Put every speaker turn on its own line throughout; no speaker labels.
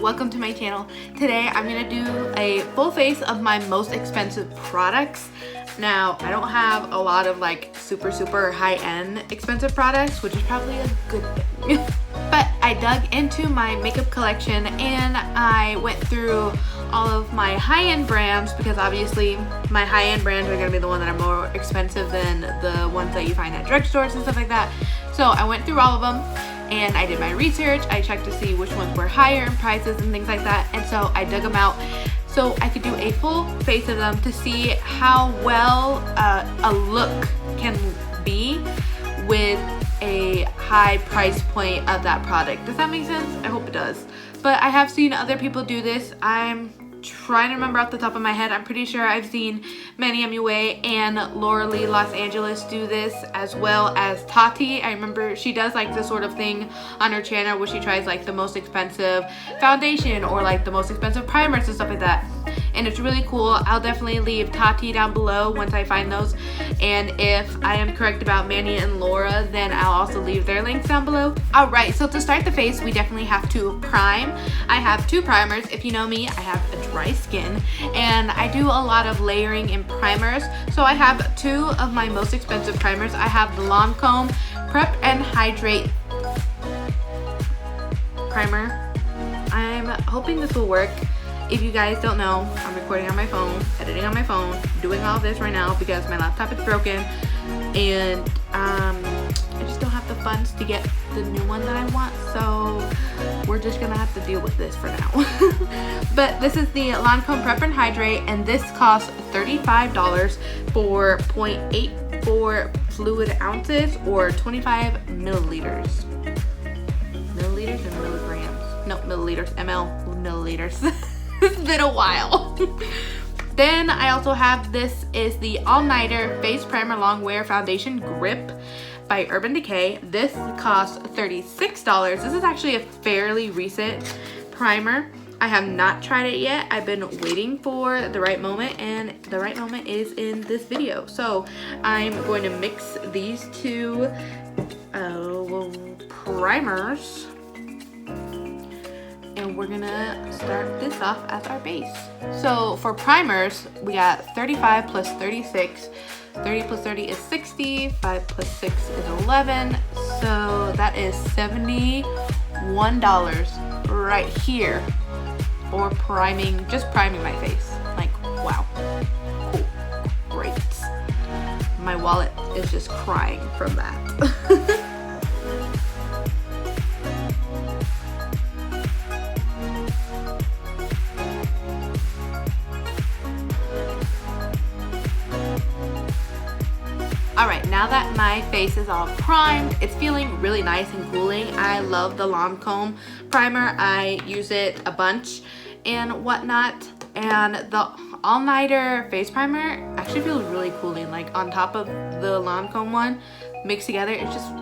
welcome to my channel. Today I'm gonna do a full face of my most expensive products. Now I don't have a lot of like super high-end expensive products, which is probably a good thing. But I dug into my makeup collection and I went through all of my high-end brands, because obviously my high-end brands are gonna be the ones that are more expensive than the ones that you find at drugstores and stuff like that. So I went through all of them and I did my research. I checked to see which ones were higher in prices and things like that, and so I dug them out so I could do a full face of them to see how well a look can be with a high price point of that product. Does that make sense? I hope it does. But I have seen other people do this. I'm trying to remember off the top of my head. I'm pretty sure I've seen Manny MUAH and Laura Lee Los Angeles do this, as well as Tati. I remember she does like this sort of thing on her channel where she tries like the most expensive foundation or like the most expensive primers and stuff like that, and it's really cool. I'll definitely leave Tati down below once I find those, and if I am correct about Manny and Laura, then I'll also leave their links down below. Alright, so to start the face, we definitely have to prime. I have two primers. If you know me, I have a dry skin and I do a lot of layering in primers, so I have two of my most expensive primers. I have the Lancome Prep and Hydrate primer. I'm hoping this will work. If you guys don't know, I'm recording on my phone, editing on my phone, doing all of this right now because my laptop is broken, and I just don't have the funds to get the new one that I want, so we're just gonna have to deal with this for now. But this is the Lancome Prep and Hydrate, and this costs $35 for 0.84 fluid ounces or 25 milliliters. Milliliters or milligrams? No, milliliters, milliliters. It's been a while. Then I also have, this is the All Nighter Face Primer Long Wear Foundation Grip by Urban Decay. This costs $36. This is actually a fairly recent primer. I have not tried it yet. I've been waiting for the right moment, and the right moment is in this video. So I'm going to mix these two primers, and we're gonna start this off as our base. So for primers, we got 35 plus 36. 30 plus 30 is 60. 5 plus 6 is 11. So that is $71 right here for priming, just priming my face. Like, wow, cool, great. My wallet is just crying from that. Alright, now that my face is all primed, it's feeling really nice and cooling. I love the Lancome primer. I use it a bunch and whatnot. And the All Nighter face primer actually feels really cooling. Like on top of the Lancome one mixed together, it just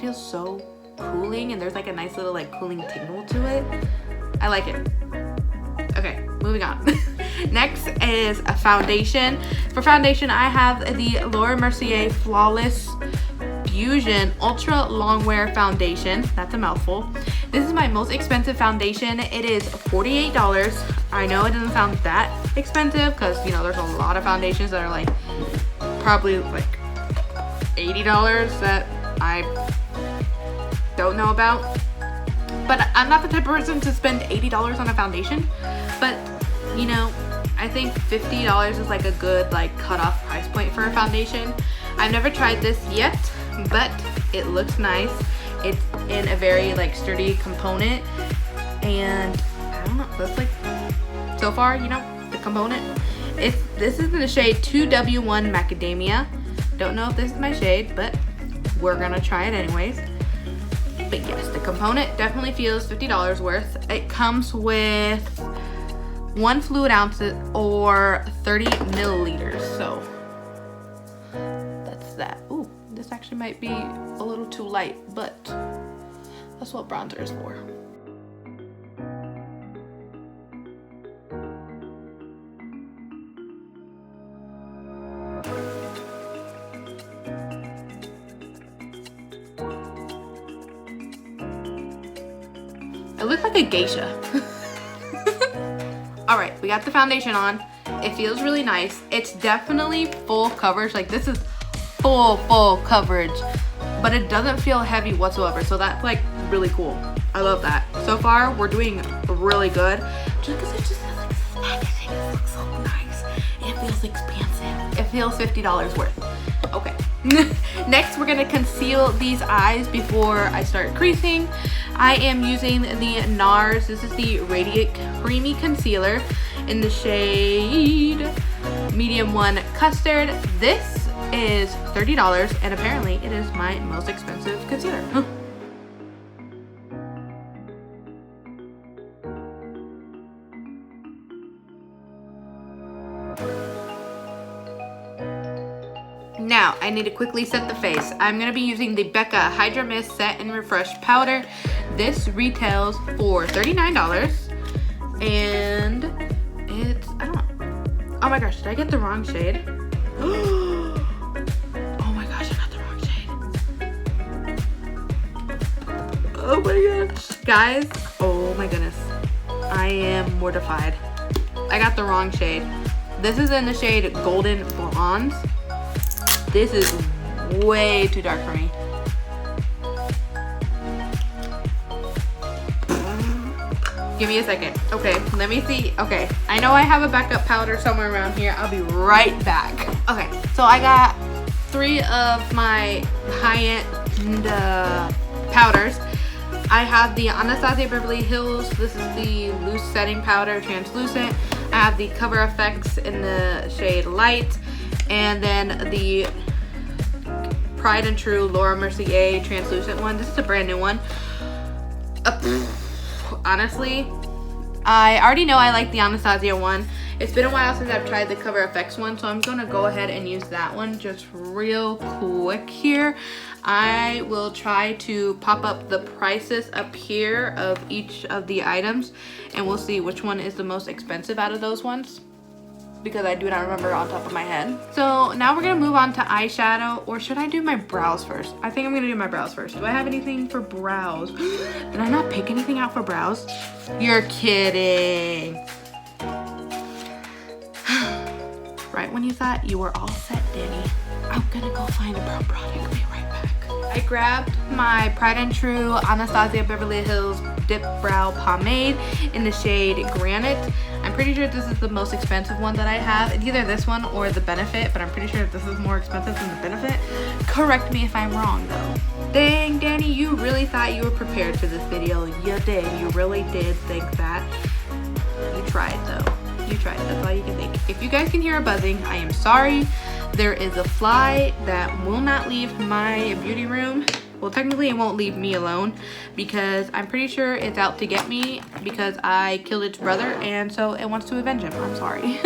feels so cooling, and there's like a nice little like cooling tingle to it. I like it. Okay, moving on. Next is a foundation. For foundation, I have the Laura Mercier Flawless Fusion Ultra Long Wear Foundation. That's a mouthful. This is my most expensive foundation. It is $48. I know it doesn't sound that expensive because, you know, there's a lot of foundations that are like probably like $80 that I don't know about. But I'm not the type of person to spend $80 on a foundation. But, you know, I think $50 is like a good like cutoff price point for a foundation. I've never tried this yet, but it looks nice. It's in a very like sturdy component, and I don't know, that's like, so far, you know, the component. This is in the shade 2W1 Macadamia. Don't know if this is my shade, but we're gonna try it anyways. But yes, the component definitely feels $50 worth. It comes with 1 fluid ounce or 30 milliliters. So that's that. Ooh, this actually might be a little too light, but that's what bronzer is for. It looks like a geisha. All right, we got the foundation on. It feels really nice. It's definitely full coverage. Like this is full coverage, but it doesn't feel heavy whatsoever. So that's like really cool. I love that. So far, we're doing really good. Just because it just feels like this packaging. It looks so nice. It feels expansive. It feels $50 worth. Okay. Next, we're gonna conceal these eyes before I start creasing. I am using the NARS. This is the Radiant Creamy Concealer in the shade Medium 1 Custard. This is $30 and apparently it is my most expensive concealer. Now, I need to quickly set the face. I'm going to be using the Becca Hydra Mist Set and Refresh Powder. This retails for $39. And it's, I don't know. Oh my gosh, did I get the wrong shade? Oh my gosh, I got the wrong shade. Oh my gosh. Guys, oh my goodness. I am mortified. I got the wrong shade. This is in the shade Golden Bronze. This is way too dark for me. Give me a second. Okay, let me see. Okay, I know I have a backup powder somewhere around here. I'll be right back. Okay, so I got 3 of my high-end powders. I have the Anastasia Beverly Hills. This is the loose setting powder, translucent. I have the Cover FX in the shade Light. And then the Pride and True Laura Mercier translucent one. This is a brand new one. Honestly, I already know I like the Anastasia one. It's been a while since I've tried the Cover FX one, so I'm gonna go ahead and use that one just real quick here. I will try to pop up the prices up here of each of the items, and we'll see which one is the most expensive out of those ones, because I do not remember on top of my head. So now we're gonna move on to eyeshadow, or should I do my brows first? I think I'm gonna do my brows first. Do I have anything for brows? Did I not pick anything out for brows? You're kidding. Right when you thought you were all set, Dani, I'm gonna go find a brow product. Be right back. I grabbed my Pride and True Anastasia Beverly Hills Dip Brow Pomade in the shade Granite. I'm pretty sure this is the most expensive one that I have. It's either this one or the Benefit, but I'm pretty sure this is more expensive than the Benefit. Correct me if I'm wrong though. Dang, Dani, you really thought you were prepared for this video. You did. You really did think that. You tried though. You tried. That's all you can think. If you guys can hear a buzzing, I am sorry. There is a fly that will not leave my beauty room. Well, technically it won't leave me alone because I'm pretty sure it's out to get me because I killed its brother, and so it wants to avenge him. I'm sorry.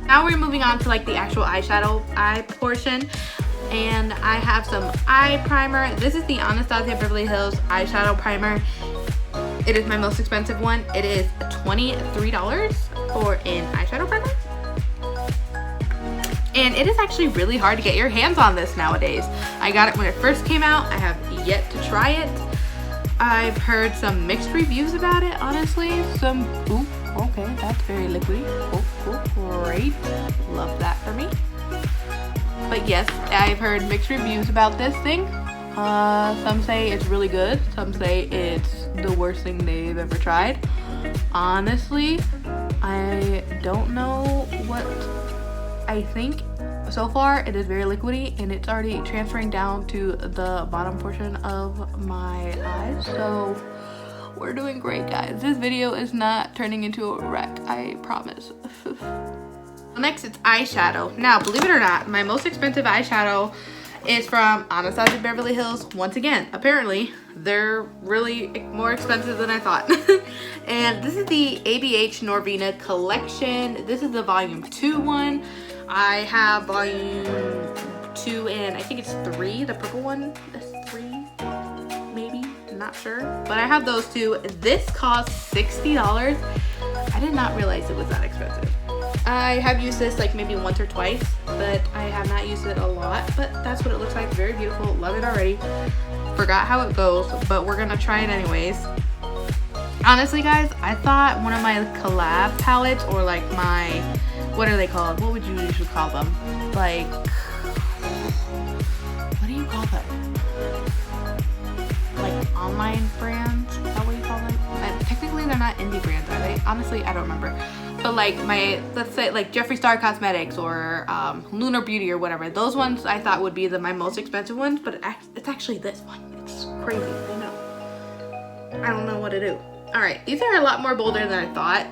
Now we're moving on to like the actual eyeshadow eye portion, and I have some eye primer. This is the Anastasia Beverly Hills eyeshadow primer. It is my most expensive one. It is $23 for an eyeshadow primer. And it is actually really hard to get your hands on this nowadays. I got it when it first came out. I have yet to try it. I've heard some mixed reviews about it, honestly. Ooh, okay, that's very liquidy. Oh, great. Love that for me. But yes, I've heard mixed reviews about this thing. Some say it's really good. Some say it's the worst thing they've ever tried. Honestly, I don't know what I think. So far, it is very liquidy, and it's already transferring down to the bottom portion of my eyes. So we're doing great, guys. This video is not turning into a wreck, I promise. Next, it's eyeshadow. Now, believe it or not, my most expensive eyeshadow is from Anastasia Beverly Hills. Once again, apparently, they're really more expensive than I thought. And this is the ABH Norvina collection. This is the volume 2 one. I have volume 2 and I think it's 3, the purple one. That's 3, maybe. I'm not sure. But I have those two. This cost $60. I did not realize it was that expensive. I have used this like maybe once or twice, but I have not used it a lot. But that's what it looks like. Very beautiful. Love it already. Forgot how it goes, but we're gonna try it anyways. Honestly, guys, I thought one of my collab palettes, or like my, what are they called? What would you usually call them? Like, what do you call them? Like online brands? Is that what you call them? And technically, they're not indie brands, are they? Honestly, I don't remember. But like my, let's say like Jeffree Star Cosmetics or Lunar Beauty or whatever. Those ones I thought would be my most expensive ones, but it's actually this one. It's crazy, I know. I don't know what to do. All right, these are a lot more bolder than I thought.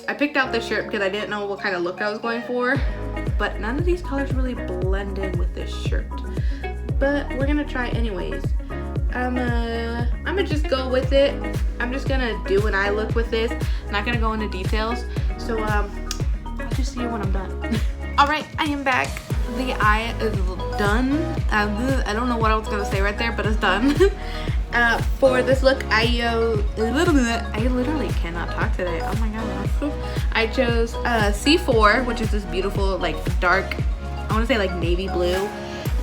I picked out this shirt because I didn't know what kind of look I was going for, but none of these colors really blend in with this shirt. But we're gonna try anyways. I'm gonna just go with it. I'm just gonna do an eye look with this. I'm not gonna go into details. So I'll just see you when I'm done. All right, I am back. The eye is done. I don't know what I was gonna say right there, but it's done. For this look, I literally cannot talk today. Oh my god. I chose C4, which is this beautiful like dark, I want to say like navy blue,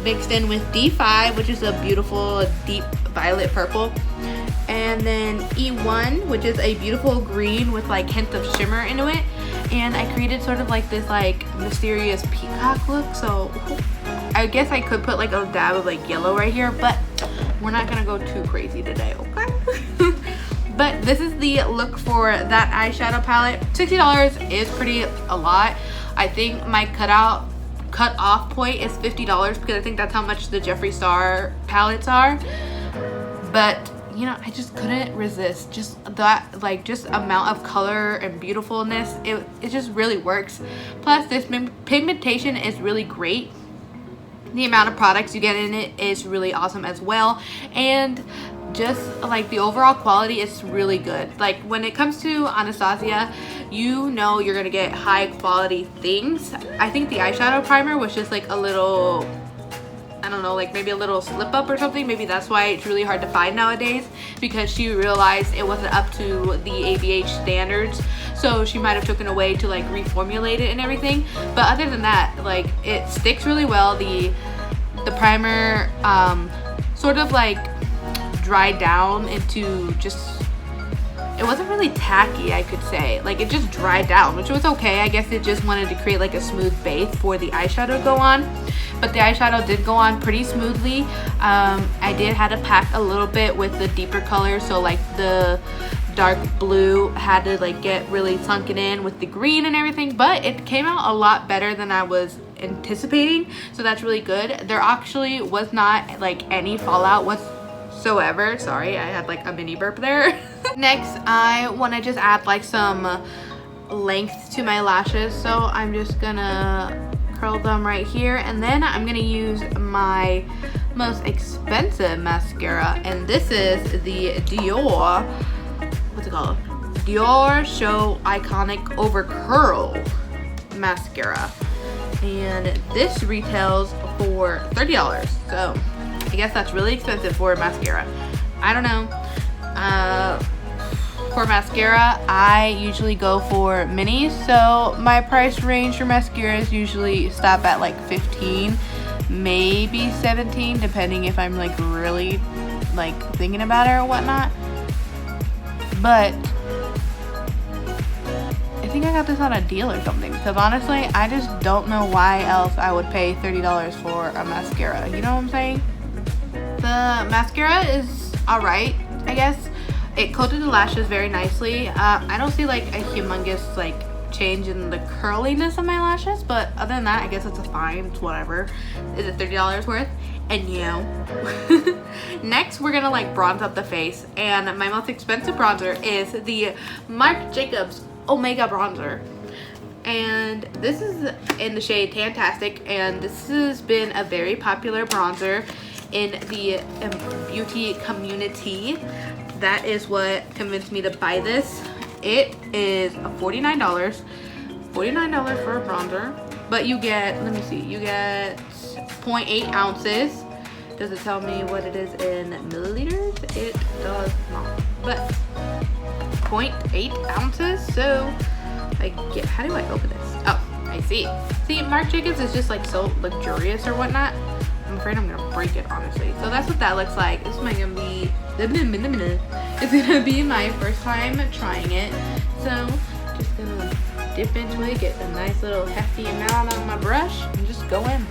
mixed in with D5, which is a beautiful deep violet purple, and then E1, which is a beautiful green with like hints of shimmer into it. And I created sort of like this like mysterious peacock look, so I guess I could put like a dab of like yellow right here, but we're not gonna go too crazy today, okay? But this is the look for that eyeshadow palette. $60 is pretty a lot. I think my cut off point is $50 because I think that's how much the Jeffree Star palettes are. But you know, I just couldn't resist just that, like, just amount of color and beautifulness. It just really works. Plus, this pigmentation is really great. The amount of products you get in it is really awesome as well. And just like the overall quality is really good. Like when it comes to Anastasia, you know you're gonna get high quality things. I think the eyeshadow primer was just like a little, I don't know, like maybe a little slip up or something. Maybe that's why it's really hard to find nowadays, because she realized it wasn't up to the ABH standards, so she might have taken away to like reformulate it and everything. But other than that, like it sticks really well. The primer sort of like dried down into just, it wasn't really tacky, I could say. Like it just dried down, which was okay. I guess it just wanted to create like a smooth base for the eyeshadow to go on. But the eyeshadow did go on pretty smoothly. I did have to pack a little bit with the deeper colors, so like the dark blue had to like get really sunken in with the green and everything, but it came out a lot better than I was anticipating, so that's really good. There actually was not like any fallout whatsoever. Sorry, I had like a mini burp there. Next, I want to just add like some length to my lashes, so I'm just gonna curl them right here, and then I'm gonna use my most expensive mascara, and this is the Dior, what's it called? Dior Show Iconic Over Curl mascara, and this retails for $30, so I guess that's really expensive for a mascara. I don't know. For mascara, I usually go for minis, so my price range for mascaras usually stop at like 15, maybe 17, depending if I'm like really like thinking about it or whatnot. But I think I got this on a deal or something, because honestly I just don't know why else I would pay $30 for a mascara, you know what I'm saying? The mascara is alright, I guess. It coated the lashes very nicely. I don't see like a humongous like change in the curliness of my lashes, but other than that, I guess it's a fine, it's whatever. Is it $30 worth? And no. Next, we're gonna like bronze up the face, and my most expensive bronzer is the Marc Jacobs Omega bronzer, and this is in the shade Tantastic, and this has been a very popular bronzer in the beauty community. That is what convinced me to buy this. It is $49 for a bronzer, but you get, let me see, you get 0.8 ounces. Does it tell me what it is in milliliters? It does but 0.8 ounces. So how do I open this? Oh, I see. See, Marc Jacobs is just like so luxurious or whatnot. I'm afraid I'm gonna break it, honestly. So that's what that looks like. This is gonna be, it's gonna be my first time trying it. So just gonna dip into it, get a nice little hefty amount on my brush, and just go in.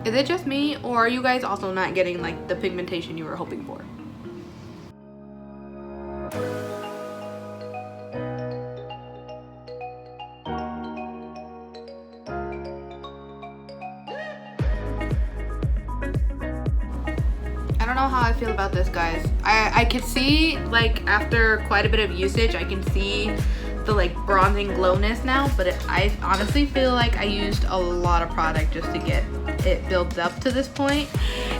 Is it just me, or are you guys also not getting like the pigmentation you were hoping for? I don't know how I feel about this, guys. I could see, like, after quite a bit of usage, I can see the like bronzing glowness now, but I honestly feel like I used a lot of product just to get it built up to this point.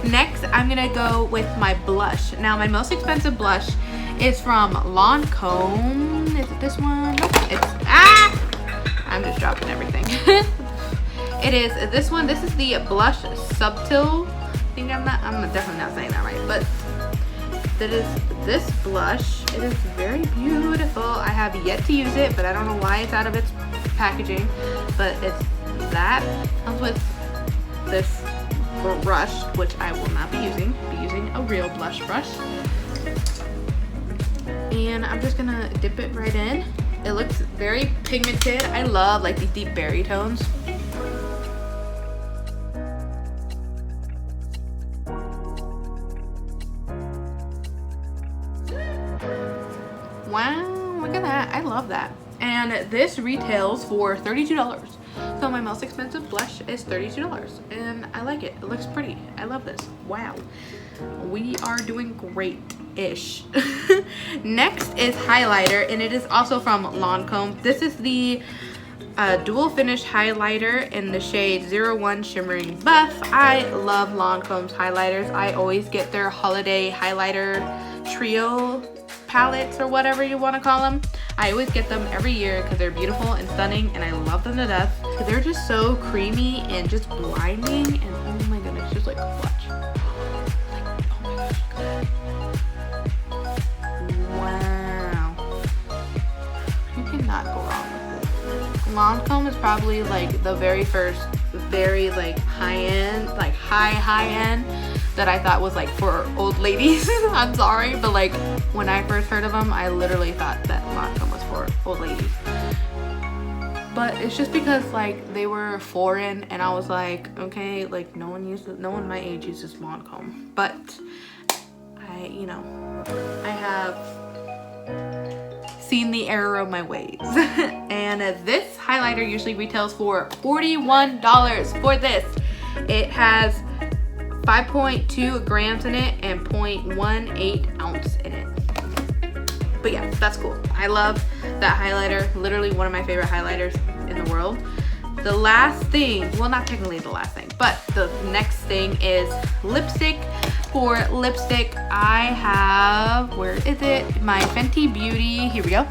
Next, I'm gonna go with my blush. Now, my most expensive blush is from Lancome. Is it this one? Nope. It's I'm just dropping everything. It is this one. This is the Blush Subtil. I think I'm definitely not saying that right, but that is this blush. It is very beautiful. I have yet to use it, but I don't know why it's out of its packaging. But it's that. Comes with this brush, which I will not be using. I'll be using a real blush brush. And I'm just gonna dip it right in. It looks very pigmented. I love like these deep berry tones. Wow, look at that. I love that. And this retails for $32. So my most expensive blush is $32. And I like it. It looks pretty. I love this. Wow. We are doing great-ish. Next is highlighter, and it is also from Lancome. This is the dual finish highlighter in the shade 01 Shimmering Buff. I love Lancome's highlighters. I always get their holiday highlighter trio palettes or whatever you want to call them. I always get them every year because they're beautiful and stunning, and I love them to death. They're just so creamy and just blinding, and oh my goodness, just like watch. Oh my gosh, wow. You cannot go wrong with this. Lancome is probably like the very first, very like high-end, like high-end that I thought was like for old ladies. I'm sorry, but like when I first heard of them, I literally thought that Lancome was for old ladies. But it's just because like they were foreign, and I was like, okay, like no one my age uses Lancome. But I have seen the error of my ways. And this highlighter usually retails for $41 for this. It has 5.2 grams in it and 0.18 ounce in it. But yeah, that's cool. I love that highlighter. Literally one of my favorite highlighters in the world. The last thing, well, not technically the last thing, but the next thing is lipstick. For lipstick, I have, where is it? My Fenty Beauty, here we go.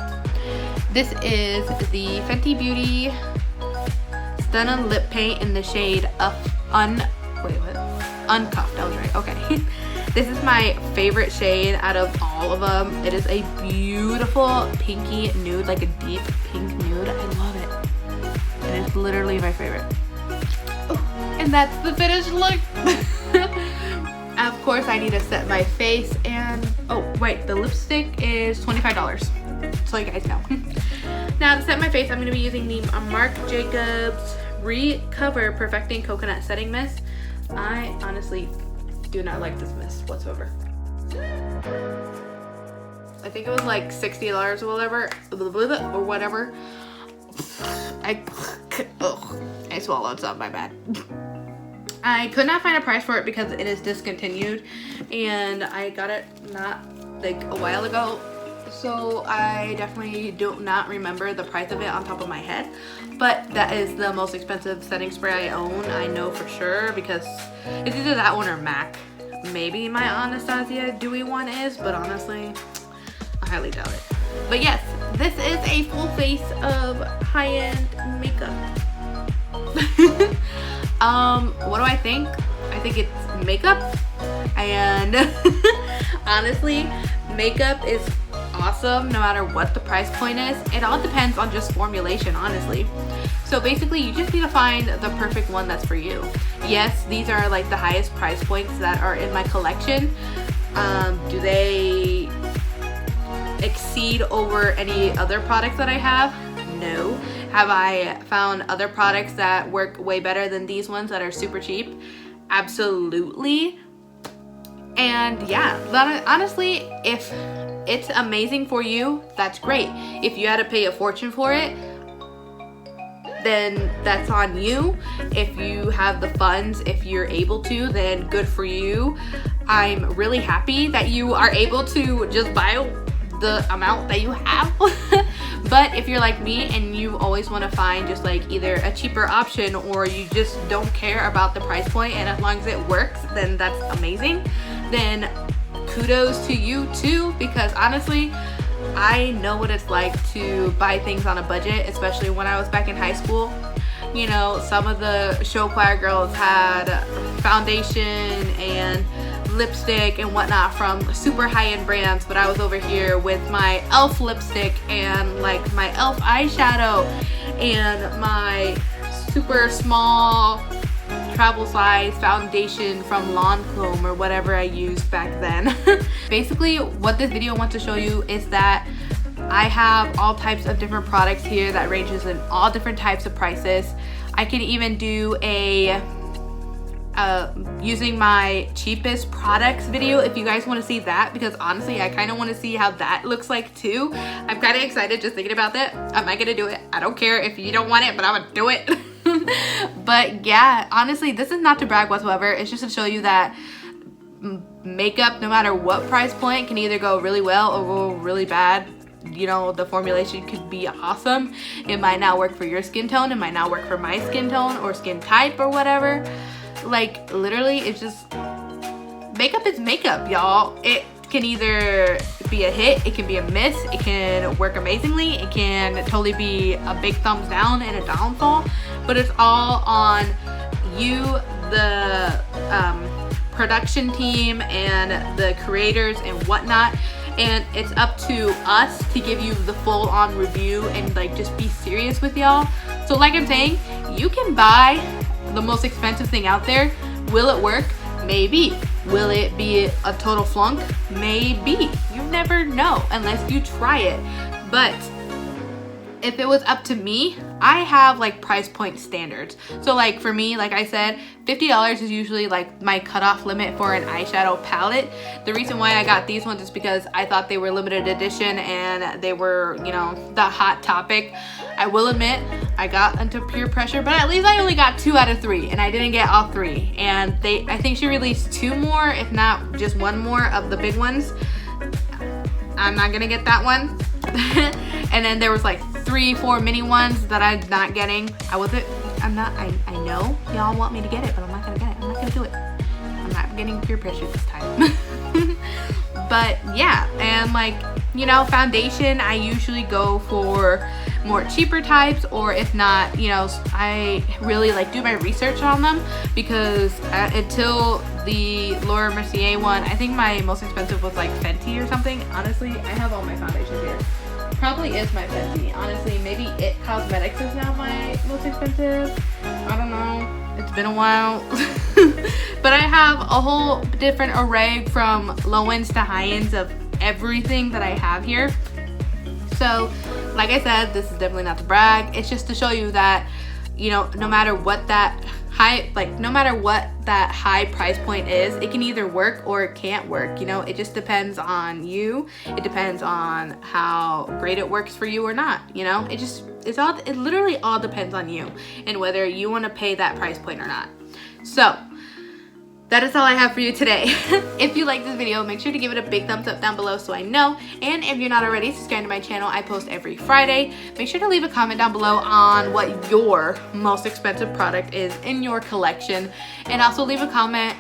This is the Fenty Beauty Stunning Lip Paint in the shade Uncuffed, I was right, okay. This is my favorite shade out of all of them. It is a beautiful pinky nude, like a deep pink nude. I love it. It is literally my favorite. Oh, and that's the finished look. Of course, I need to set my face, and oh wait, the lipstick is $25, so you guys know. Now to set my face, I'm going to be using the Marc Jacobs Recover Perfecting Coconut Setting Mist. I honestly do not like this mist whatsoever. I think it was like $60 or whatever. I swallowed some, my bad. I could not find a price for it because it is discontinued, and I got it not like a while ago, so I definitely do not remember the price of it on top of my head. But that is the most expensive setting spray I own. I know for sure because it's either that one or MAC. Maybe my Anastasia Dewy one is, but honestly, I highly doubt it. But yes, this is a full face of high-end makeup. What do I think? I think it's makeup, and honestly, makeup is awesome no matter what the price point is. It all depends on just formulation, honestly. So basically, you just need to find the perfect one that's for you. Yes, these are like the highest price points that are in my collection. Do they exceed over any other products that I have? No. Have I found other products that work way better than these ones that are super cheap? Absolutely. And yeah, honestly, if it's amazing for you, that's great. If you had to pay a fortune for it, then that's on you. If you have the funds, if you're able to, then good for you. I'm really happy that you are able to just buy the amount that you have. But if you're like me and you always want to find just like either a cheaper option, or you just don't care about the price point, and as long as it works, then that's amazing. Then kudos to you too, because honestly, I know what it's like to buy things on a budget, especially when I was back in high school. You know, some of the show choir girls had foundation and lipstick and whatnot from super high-end brands, but I was over here with my e.l.f. lipstick and like my e.l.f. eyeshadow and my super small travel size foundation from Lancome or whatever I used back then. Basically, what this video wants to show you is that I have all types of different products here that ranges in all different types of prices. I can even do a using my cheapest products video if you guys want to see that, because honestly I kind of want to see how that looks like too. I'm kind of excited just thinking about that. Am I gonna do it? I don't care if you don't want it, but I'm gonna do it. But yeah, honestly, this is not to brag whatsoever. It's just to show you that makeup, no matter what price point, can either go really well or go really bad. You know, the formulation could be awesome. It might not work for your skin tone. It might not work for my skin tone or skin type or whatever. Like literally, it's just makeup is makeup, y'all. It can either be a hit, it can be a miss, it can work amazingly, it can totally be a big thumbs down and a downfall, but it's all on you, the production team and the creators and whatnot. And it's up to us to give you the full-on review and like just be serious with y'all. So like I'm saying, you can buy the most expensive thing out there. Will it work? Maybe. Will it be a total flunk? Maybe. You never know unless you try it. But if it was up to me, I have like price point standards. So like for me, like I said, $50 is usually like my cutoff limit for an eyeshadow palette. The reason why I got these ones is because I thought they were limited edition and they were, you know, the hot topic. I will admit, I got into peer pressure, but at least I only got 2 out of 3 and I didn't get all 3. And I think she released 2 more, if not just 1 more of the big ones. I'm not gonna get that one. And then there was like 3-4 mini ones that I'm not getting. I know y'all want me to get it, but I'm not gonna get it. I'm not gonna do it. I'm not getting peer pressure this time. But yeah, and like, you know, foundation, I usually go for more cheaper types, or if not, you know, I really like do my research on them, because until the Laura Mercier one, I think my most expensive was like Fenty or something. Honestly, I have all my foundations here. Probably is my Fenty. Honestly, maybe It Cosmetics is now my most expensive. I don't know. It's been a while. But I have a whole different array from low ends to high ends of everything that I have here. So, like I said, this is definitely not to brag. It's just to show you that, you know, no matter what that high price point is, it can either work or it can't work. You know, it just depends on you. It depends on how great it works for you or not. You know, it literally all depends on you and whether you want to pay that price point or not. So that is all I have for you today. If you like this video, make sure to give it a big thumbs up down below so I know. And if you're not already, subscribe to my channel. I post every Friday. Make sure to leave a comment down below on what your most expensive product is in your collection. And also leave a comment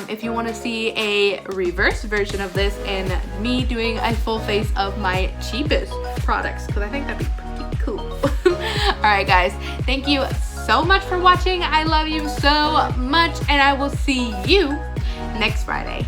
if you want to see a reverse version of this and me doing a full face of my cheapest products because I think that'd be pretty cool. All right, guys, thank you so much for watching. I love you so much, and I will see you next Friday.